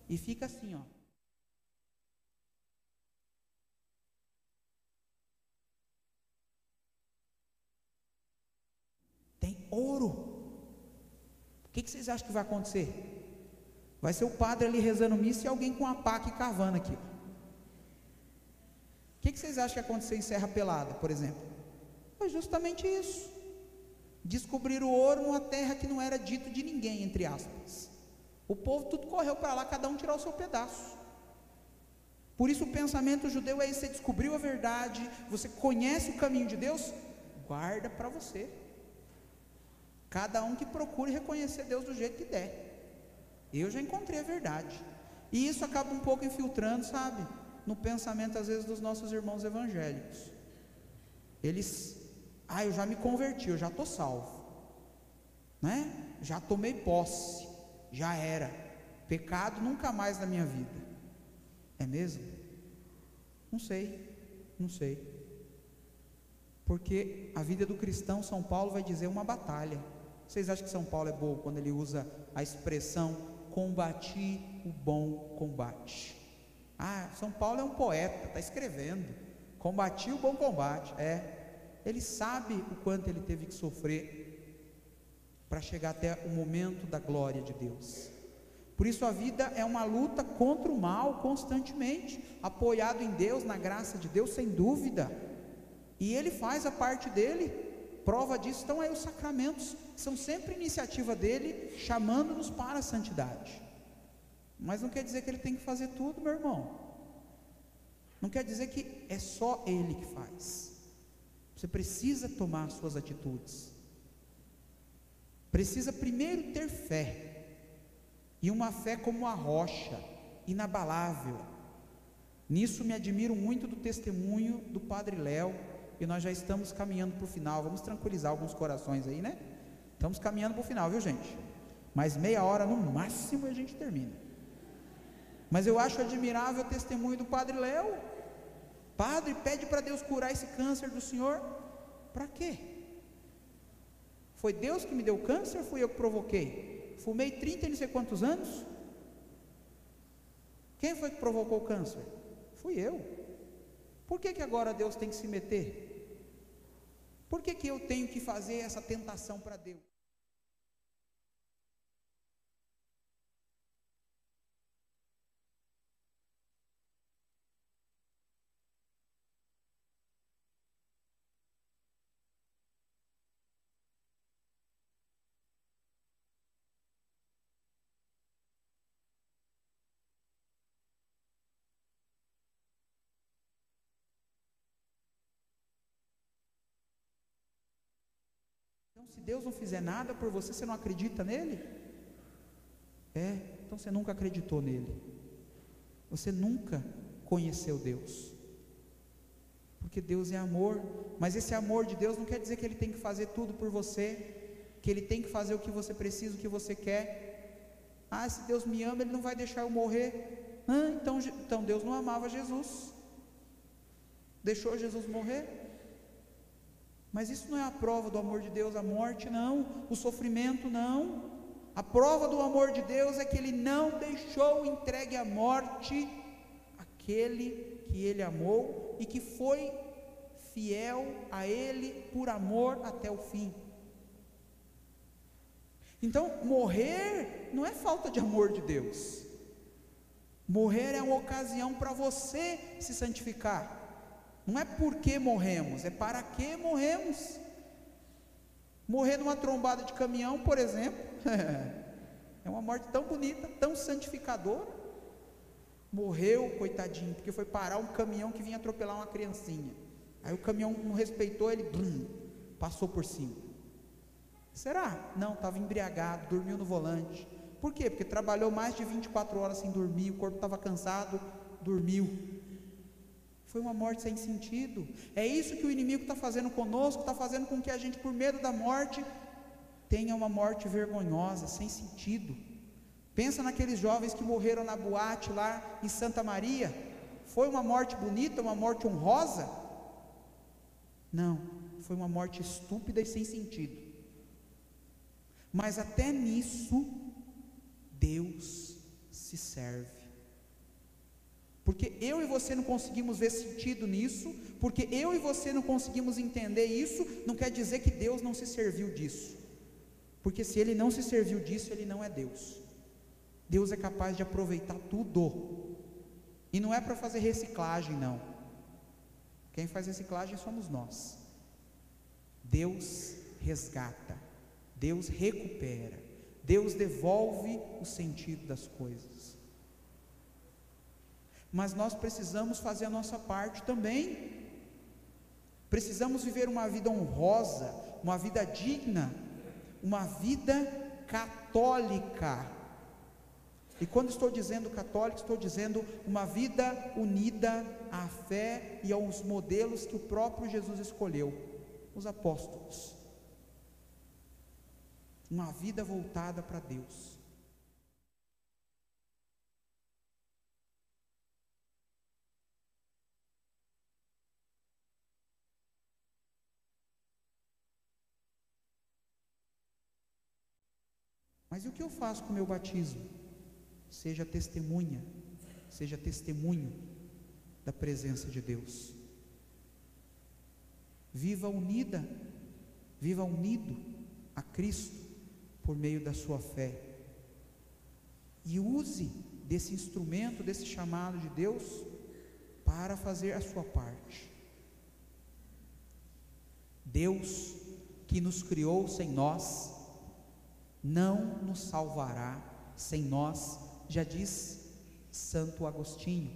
e fica assim, tem ouro. O que vocês acham que vai acontecer? Vai ser o padre ali rezando missa e alguém com a pá aqui cavando aqui. O que vocês acham que vai acontecer em Serra Pelada, por exemplo? Foi justamente isso. Descobrir o ouro numa terra que não era dito de ninguém, entre aspas. O povo tudo correu para lá, cada um tirar o seu pedaço. Por isso o pensamento judeu é isso: você descobriu a verdade, você conhece o caminho de Deus, guarda para você. Cada um que procure reconhecer Deus do jeito que der. Eu já encontrei a verdade. E isso acaba um pouco infiltrando, sabe? no pensamento às vezes dos nossos irmãos evangélicos. Eles, eu já me converti, eu já estou salvo, né? Já tomei posse, já era, pecado nunca mais na minha vida. É mesmo? Não sei, porque a vida do cristão, São Paulo vai dizer, uma batalha. Vocês acham que São Paulo é bom quando ele usa a expressão combati o bom combate? São Paulo é um poeta, está escrevendo, combati o bom combate. Ele sabe o quanto ele teve que sofrer para chegar até o momento da glória de Deus. Por isso a vida é uma luta contra o mal constantemente, apoiado em Deus, na graça de Deus, sem dúvida, e Ele faz a parte dele. Prova disso estão aí os sacramentos, são sempre iniciativa dele, chamando-nos para a santidade. Mas não quer dizer que ele tem que fazer tudo, meu irmão. Não quer dizer que é só ele que faz. Você precisa tomar as suas atitudes. Precisa primeiro ter fé, e uma fé como a rocha, inabalável. Nisso me admiro muito do testemunho do Padre Léo, e nós já estamos caminhando para o final. Vamos tranquilizar alguns corações aí, né? Estamos caminhando para o final, viu, gente? Mais meia hora no máximo a gente termina. Mas eu acho admirável o testemunho do Padre Léo. Padre, pede para Deus curar esse câncer do senhor. Para quê? Foi Deus que me deu câncer ou fui eu que provoquei? Fumei 30 e não sei quantos anos. Quem foi que provocou o câncer? Fui eu. Por que agora Deus tem que se meter? Por que eu tenho que fazer essa tentação para Deus? Então, se Deus não fizer nada por você, você não acredita nele? Então você nunca acreditou nele. Você nunca conheceu Deus. Porque Deus é amor, mas esse amor de Deus não quer dizer que Ele tem que fazer tudo por você, que Ele tem que fazer o que você precisa, o que você quer. Se Deus me ama, Ele não vai deixar eu morrer. Então Deus não amava Jesus, deixou Jesus morrer. Mas isso não é a prova do amor de Deus, a morte não, o sofrimento não. A prova do amor de Deus é que Ele não deixou entregue à morte aquele que Ele amou e que foi fiel a Ele por amor até o fim. Então, morrer não é falta de amor de Deus. Morrer é uma ocasião para você se santificar. Não é porque morremos, é para que morremos. Morrer numa trombada de caminhão, por exemplo, é uma morte tão bonita, tão santificadora. Morreu, coitadinho, porque foi parar um caminhão que vinha atropelar uma criancinha. Aí o caminhão não respeitou, ele passou por cima. Será? Não, estava embriagado, dormiu no volante. Por quê? Porque trabalhou mais de 24 horas sem dormir, o corpo estava cansado, dormiu. Foi uma morte sem sentido. É isso que o inimigo está fazendo conosco, está fazendo com que a gente, por medo da morte, tenha uma morte vergonhosa, sem sentido. Pensa naqueles jovens que morreram na boate lá em Santa Maria. Foi uma morte bonita, uma morte honrosa? Não, foi uma morte estúpida e sem sentido. Mas até nisso, Deus se serve. Porque eu e você não conseguimos ver sentido nisso, porque eu e você não conseguimos entender isso, não quer dizer que Deus não se serviu disso. Porque se Ele não se serviu disso, Ele não é Deus. Deus é capaz de aproveitar tudo. E não é para fazer reciclagem, não. Quem faz reciclagem somos nós. Deus resgata, Deus recupera, Deus devolve o sentido das coisas. Mas nós precisamos fazer a nossa parte também. Precisamos viver uma vida honrosa, uma vida digna, uma vida católica. E quando estou dizendo católico, estou dizendo uma vida unida à fé e aos modelos que o próprio Jesus escolheu, os apóstolos. Uma vida voltada para Deus. Mas e o que eu faço com o meu batismo? Seja testemunha, seja testemunho da presença de Deus. Viva unida, viva unido a Cristo por meio da sua fé. E use desse instrumento, desse chamado de Deus, para fazer a sua parte. Deus que nos criou sem nós, não nos salvará sem nós, já diz Santo Agostinho.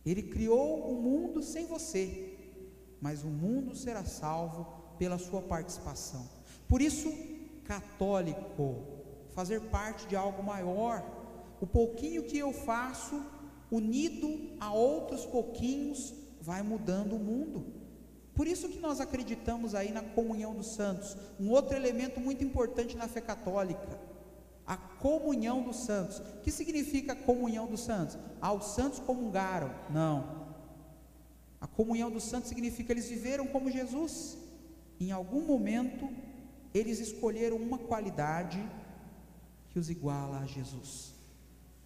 Ele criou o mundo sem você, mas o mundo será salvo pela sua participação. Por isso, católico, fazer parte de algo maior, o pouquinho que eu faço, unido a outros pouquinhos, vai mudando o mundo. Por isso que nós acreditamos aí na comunhão dos santos, um outro elemento muito importante na fé católica, a comunhão dos santos. O que significa a comunhão dos santos? Os santos comungaram? Não. A comunhão dos santos significa que eles viveram como Jesus. Em algum momento, eles escolheram uma qualidade que os iguala a Jesus.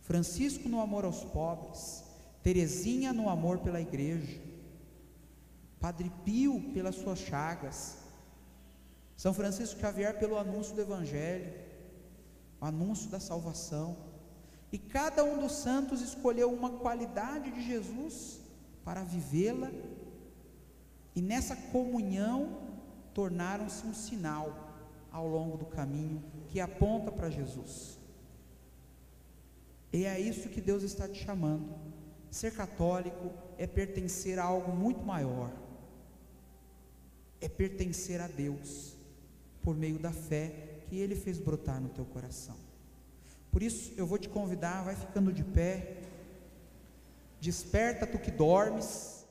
Francisco no amor aos pobres, Teresinha no amor pela igreja, Padre Pio pelas suas chagas, São Francisco Xavier pelo anúncio do Evangelho, o anúncio da salvação. E cada um dos santos escolheu uma qualidade de Jesus para vivê-la, e nessa comunhão tornaram-se um sinal ao longo do caminho que aponta para Jesus. E é isso que Deus está te chamando. Ser católico é pertencer a algo muito maior, é pertencer a Deus por meio da fé que Ele fez brotar no teu coração. Por isso eu vou te convidar, vai ficando de pé. Desperta tu que dormes.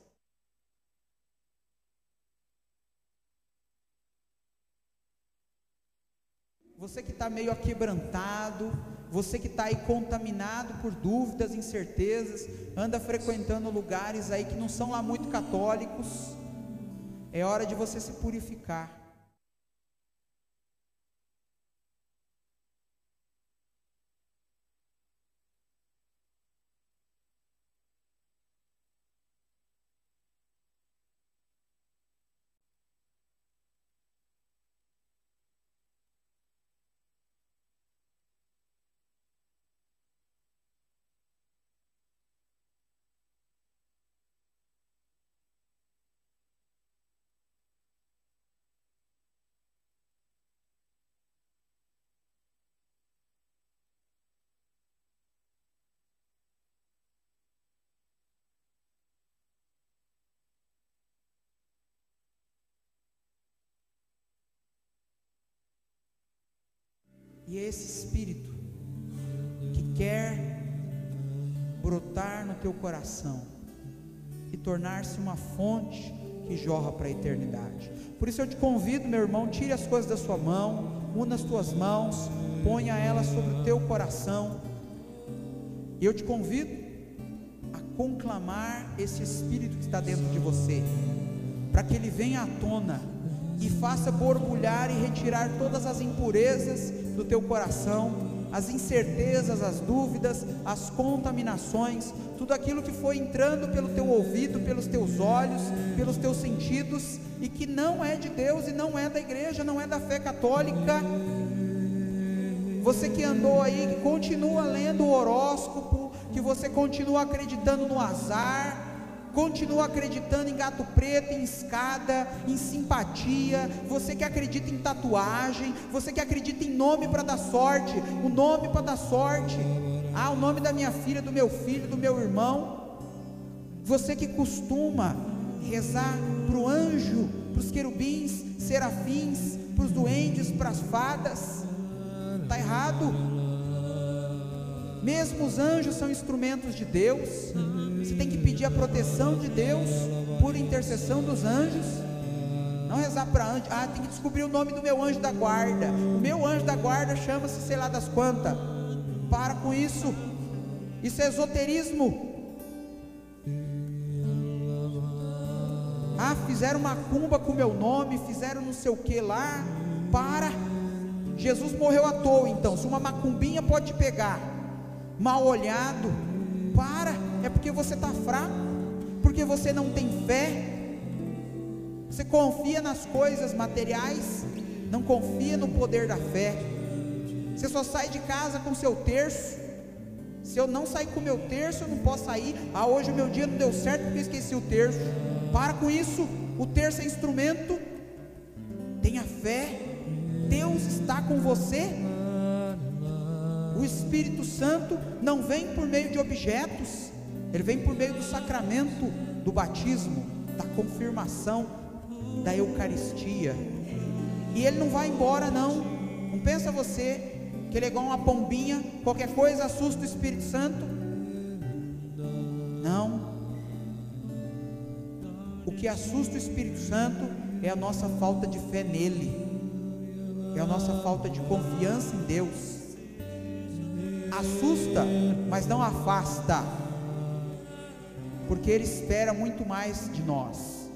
Você que está meio aquebrantado, você que está aí contaminado por dúvidas, incertezas, anda frequentando lugares aí que não são lá muito católicos, é hora de você se purificar. E é esse Espírito que quer brotar no teu coração e tornar-se uma fonte que jorra para a eternidade. Por isso eu te convido, meu irmão, tire as coisas da sua mão, una as tuas mãos, ponha elas sobre o teu coração, e eu te convido a conclamar esse Espírito que está dentro de você, para que ele venha à tona e faça borbulhar e retirar todas as impurezas do teu coração, as incertezas, as dúvidas, as contaminações, tudo aquilo que foi entrando pelo teu ouvido, pelos teus olhos, pelos teus sentidos, e que não é de Deus e não é da igreja, não é da fé católica. Você que andou aí, que continua lendo o horóscopo, que você continua acreditando no azar, continua acreditando em gato preto, em escada, em simpatia, você que acredita em tatuagem, você que acredita em nome para dar sorte, o nome para dar sorte, o nome da minha filha, do meu filho, do meu irmão, você que costuma rezar para o anjo, para os querubins, serafins, para os duendes, para as fadas, está errado. Mesmo os anjos são instrumentos de Deus. Você tem que pedir a proteção de Deus por intercessão dos anjos. Não rezar para anjo. Tem que descobrir o nome do meu anjo da guarda. O meu anjo da guarda chama-se sei lá das quantas. Para com isso. Isso é esoterismo. Fizeram macumba com o meu nome, fizeram não sei o que lá. Para. Jesus morreu à toa. Então, se uma macumbinha pode te pegar mal olhado, para. É porque você está fraco, porque você não tem fé. Você confia nas coisas materiais, não confia no poder da fé. Você só sai de casa com seu terço. Se eu não sair com o meu terço, eu não posso sair. Hoje o meu dia não deu certo porque eu esqueci o terço. Para com isso. O terço é instrumento. Tenha fé. Deus está com você. O Espírito Santo não vem por meio de objetos. Ele vem por meio do sacramento do batismo, da confirmação, da Eucaristia. E ele não vai embora não. Não pensa você que ele é igual uma pombinha, qualquer coisa assusta o Espírito Santo. Não. O que assusta o Espírito Santo é a nossa falta de fé nele, é a nossa falta de confiança em Deus. Assusta, mas não afasta, porque ele espera muito mais de nós.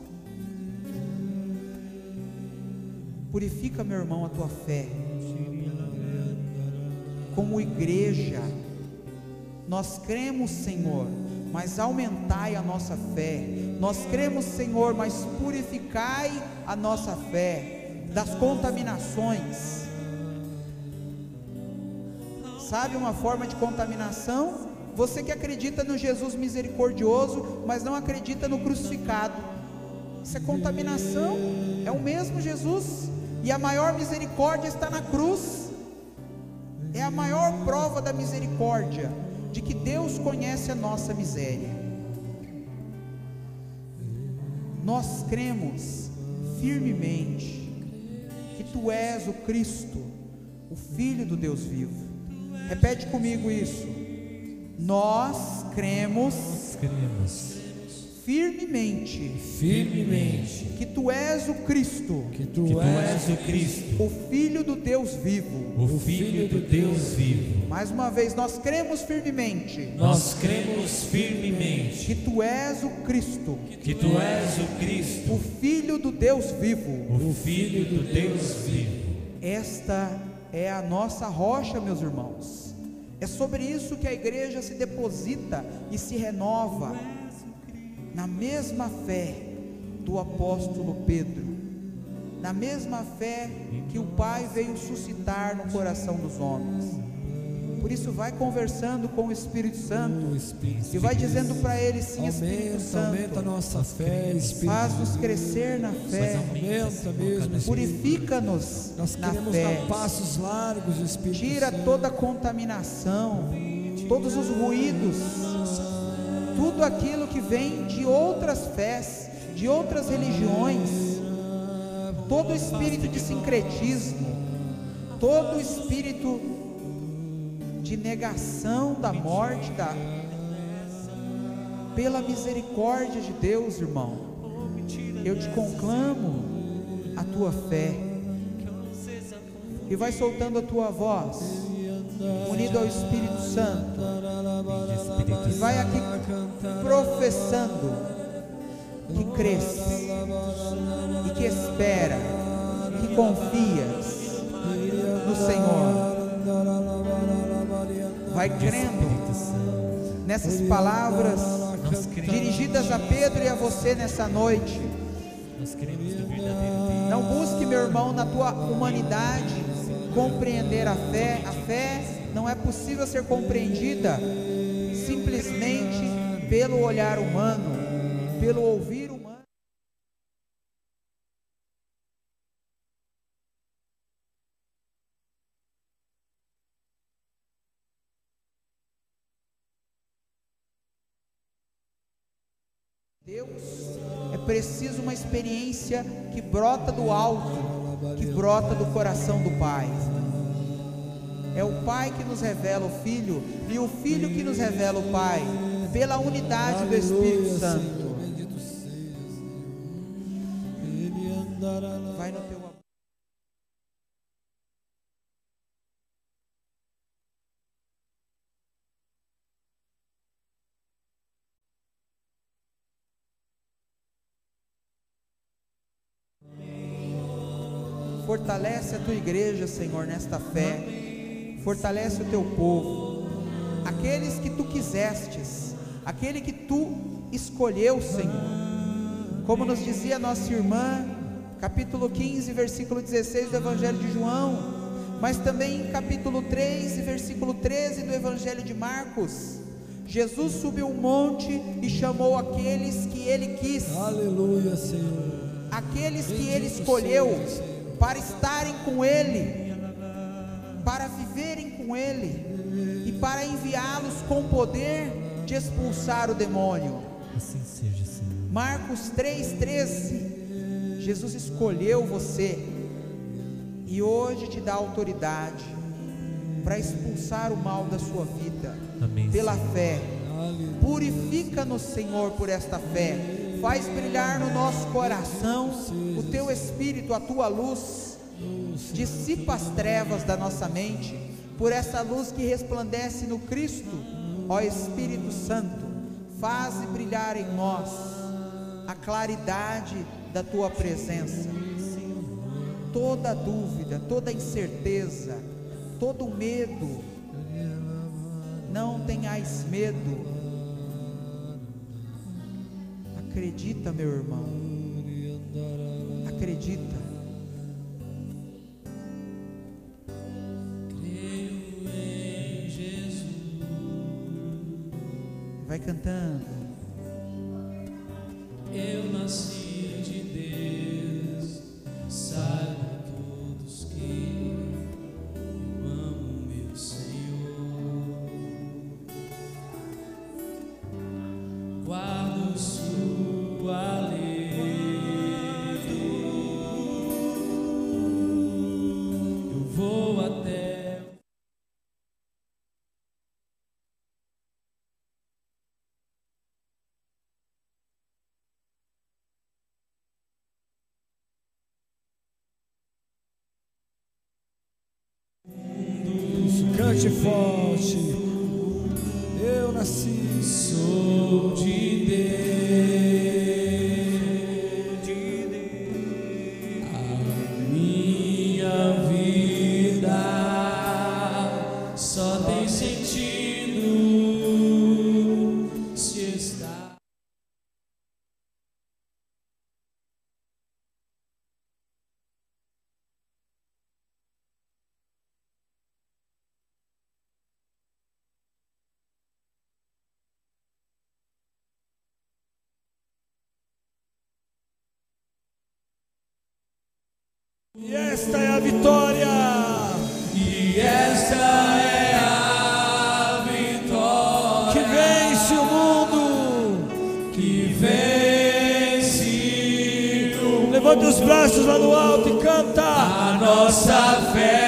Purifica, meu irmão, a tua fé. Como igreja, nós cremos, Senhor, mas aumentai a nossa fé. Nós cremos, Senhor, mas purificai a nossa fé das contaminações. Sabe uma forma de contaminação? Você que acredita no Jesus misericordioso, mas não acredita no crucificado. Isso é contaminação. É o mesmo Jesus, e a maior misericórdia está na cruz. É a maior prova da misericórdia, de que Deus conhece a nossa miséria. Nós cremos firmemente que Tu és o Cristo, o Filho do Deus vivo. Repete comigo isso. Nós cremos firmemente que Tu és o Cristo, o Filho do Deus vivo. Mais uma vez, nós cremos firmemente que Tu és o Cristo, o Filho do Deus vivo. Esta é a nossa rocha, meus irmãos. É sobre isso que a igreja se deposita e se renova, na mesma fé do apóstolo Pedro, na mesma fé que o Pai veio suscitar no coração dos homens. Por isso, vai conversando com o Espírito Santo e vai dizendo para ele: sim, Espírito Santo, aumenta a nossa fé, faz-nos crescer na fé, purifica-nos na fé, dar passos largos, Espírito tira Santo. toda a contaminação, todos os ruídos, tudo aquilo que vem de outras fés, de outras religiões, todo espírito de sincretismo, todo espírito de negação da morte, pela misericórdia de Deus, irmão, eu te conclamo a tua fé, e vai soltando a tua voz, unido ao Espírito Santo, e vai aqui professando que crês, e que espera, que confias no Senhor. Vai crendo nessas palavras dirigidas a Pedro e a você nessa noite. Não busque, meu irmão, na tua humanidade compreender a fé. A fé não é possível ser compreendida simplesmente pelo olhar humano, pelo ouvir humano. Deus, é preciso uma experiência que brota do alto, que brota do coração do Pai. É o Pai que nos revela o Filho e o Filho que nos revela o Pai, pela unidade do Espírito Santo. Vai no teu amor. Fortalece a tua igreja, Senhor, nesta fé. Fortalece o teu povo, aqueles que tu quisestes, aquele que tu escolheu, Senhor. Como nos dizia nossa irmã, capítulo 15, versículo 16 do Evangelho de João, mas também em capítulo 3, versículo 13 do Evangelho de Marcos, Jesus subiu um monte e chamou aqueles que ele quis. Aleluia, Senhor. Aqueles que ele escolheu para estarem com ele, para viverem com ele e para enviá-los com poder de expulsar o demônio. Assim seja, Senhor. Marcos 3,13. Jesus escolheu você e hoje te dá autoridade para expulsar o mal da sua vida. Amém, pela Senhor. fé. Purifica-nos, Senhor, por esta fé. Faz brilhar no nosso coração o teu Espírito, a tua luz. Dissipa as trevas da nossa mente por essa luz que resplandece no Cristo. Ó Espírito Santo, faze brilhar em nós a claridade da tua presença. Toda dúvida, toda incerteza, todo medo, não tenhais medo. Acredita, meu irmão, acredita. Creio em Jesus. Vai cantando. Eu nasci de Deus, saibam todos que eu amo meu Senhor. Guardo sua lei, eu vou até Cante forte. Eu nasci. sou de Deus. A minha vida só tem sentido se está. E esta é a vitória. E esta é a vitória Que vence o mundo. que vence o Levante os braços lá no alto e canta. a nossa fé.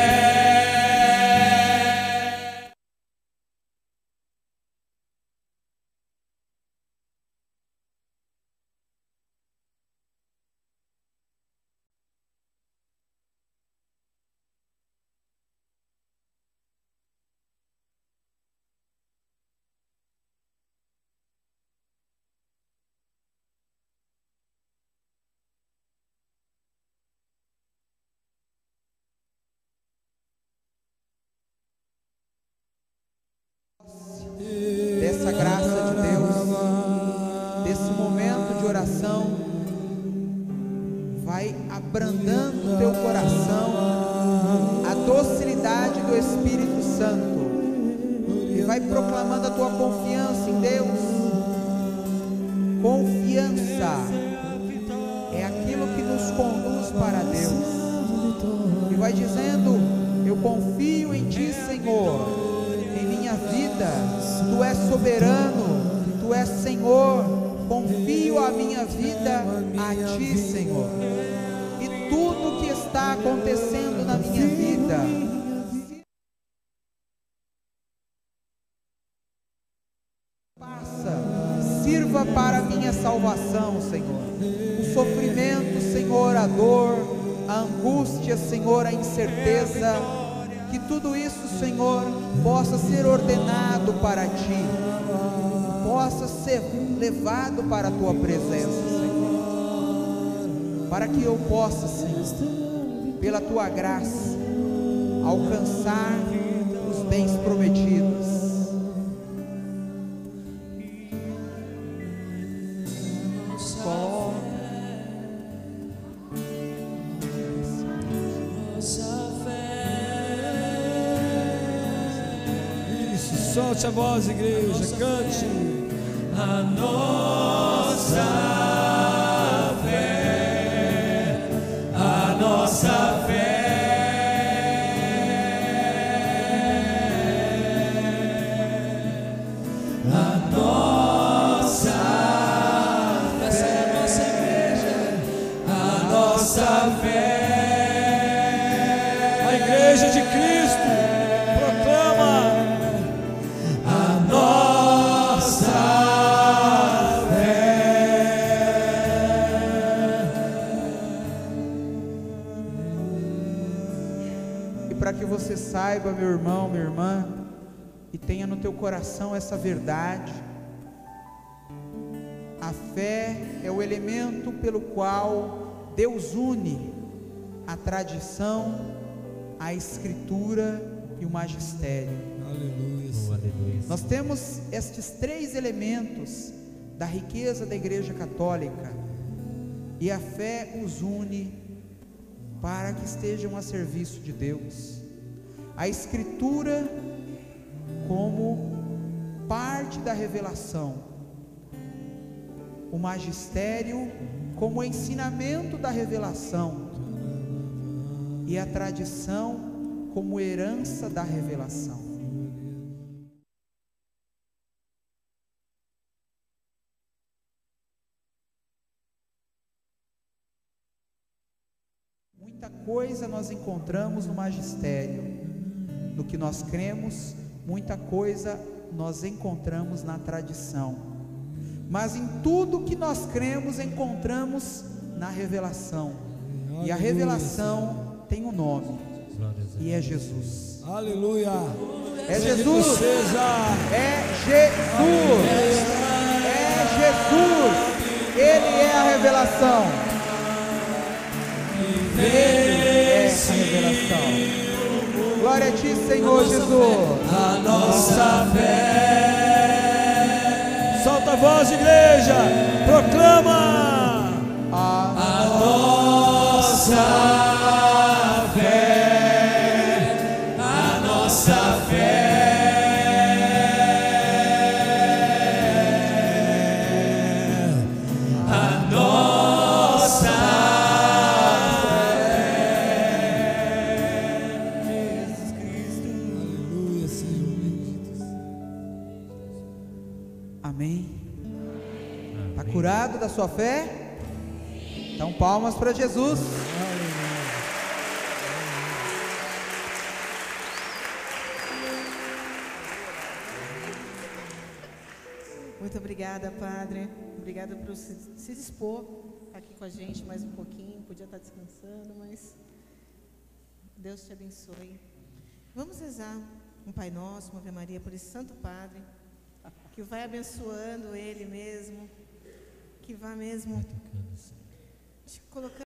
Dessa graça de Deus, desse momento de oração, vai abrandando o teu coração a docilidade do Espírito Santo e vai proclamando a tua confiança em Deus. Confiança é aquilo que nos conduz para Deus, e vai dizendo: eu confio em ti, Senhor. Em minha vida, tu és soberano, tu és Senhor. Confio a minha vida a ti, Senhor. E tudo que está acontecendo na minha vida, sirva para a minha salvação, Senhor. O sofrimento, Senhor, a dor, a angústia, Senhor, a incerteza, que tudo isso, Senhor, possa ser ordenado para Ti, possa ser levado para a Tua presença, Senhor, para que eu possa, Senhor, pela Tua graça, alcançar os bens prometidos. Solte a voz, igreja, cante. A nossa fé, a nossa fé, a nossa, essa é a nossa igreja, a nossa fé, A igreja de Cristo proclama. Para que você saiba, meu irmão, minha irmã, e tenha no teu coração essa verdade, a fé é o elemento pelo qual Deus une a tradição, a escritura e o magistério. Aleluia. Nós temos estes três elementos da riqueza da Igreja Católica, e a fé os une para que estejam a serviço de Deus. A escritura como parte da revelação, o magistério como ensinamento da revelação, e a tradição como herança da revelação. Muita coisa nós encontramos no magistério, no que nós cremos, muita coisa nós encontramos na tradição, mas em tudo que nós cremos encontramos na revelação, e a revelação tem um nome, e é Jesus. Aleluia. É Jesus. Seja. É Jesus. É Jesus. Ele é a revelação. Ele é a revelação. Glória a Ti, Senhor Jesus. a nossa fé, Solta a voz, igreja. Proclama. a nossa fé, a nossa fé, a nossa Aleluia, Senhor. Amém. Está curado da sua fé? Então palmas para Jesus. Muito obrigada, Padre. Obrigada por se dispor aqui com a gente mais um pouquinho. Podia estar descansando, mas Deus te abençoe. Vamos rezar um Pai Nosso, uma Ave Maria, por esse Santo Padre, que vai abençoando Ele mesmo, que vai mesmo te colocando